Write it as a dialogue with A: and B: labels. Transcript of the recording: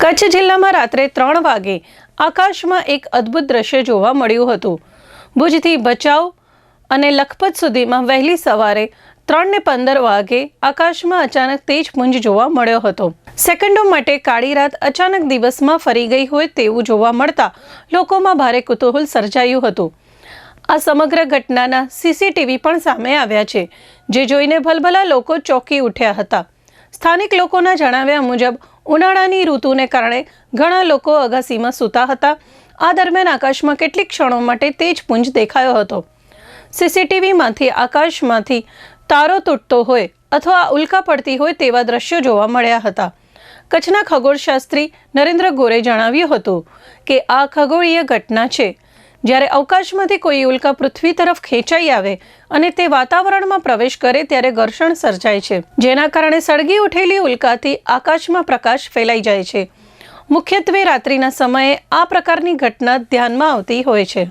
A: કચ્છ જિલ્લામાં રાત્રે 3 વાગે આકાશમાં એક અદ્ભુત દ્રશ્ય જોવા મળ્યું હતું। ભુજથી ભચાઉ અને લખપત સુધીમાં વહેલી સવારે 3:15 વાગે આકાશમાં અચાનક તેજપુંજ જોવા મળ્યો હતો। સેકન્ડો માટે કાળી રાત અચાનક દિવસમાં ફરી ગઈ હોય તેવું જોવા મળતા લોકોમાં ભારે કુતૂહલ સર્જાયું હતું। આ સમગ્ર ઘટનાના સીસીટીવી પણ સામે આવ્યા છે, જે જોઈને ભલભલા લોકો ચોંકી ઉઠ્યા હતા। સ્થાનિક લોકોના જણાવ્યા મુજબ ઉનાળાની ઋતુને કારણે ઘણા લોકો અગાસીમાં સૂતા હતા। આ દરમિયાન આકાશમાં કેટલીક ક્ષણો માટે તેજપુંજ દેખાયો હતો। સીસીટીવીમાંથી આકાશમાંથી તારો તૂટતો હોય અથવા ઉલ્કા પડતી હોય તેવા દ્રશ્યો જોવા મળ્યા હતા। કચ્છના ખગોળશાસ્ત્રી નરેન્દ્ર ગોરે જણાવ્યું હતું કે આ ખગોળીય ઘટના છે, જ્યારે અવકાશમાંથી કોઈ ઉલ્કા પૃથ્વી તરફ ખેંચાઈ આવે અને તે વાતાવરણમાં પ્રવેશ કરે ત્યારે ઘર્ષણ સર્જાય છે, જેના કારણે સળગી ઉઠેલી ઉલ્કાથી આકાશમાં પ્રકાશ ફેલાઈ જાય છે। મુખ્યત્વે રાત્રિના સમયે આ પ્રકારની ઘટના ધ્યાનમાં આવતી હોય છે।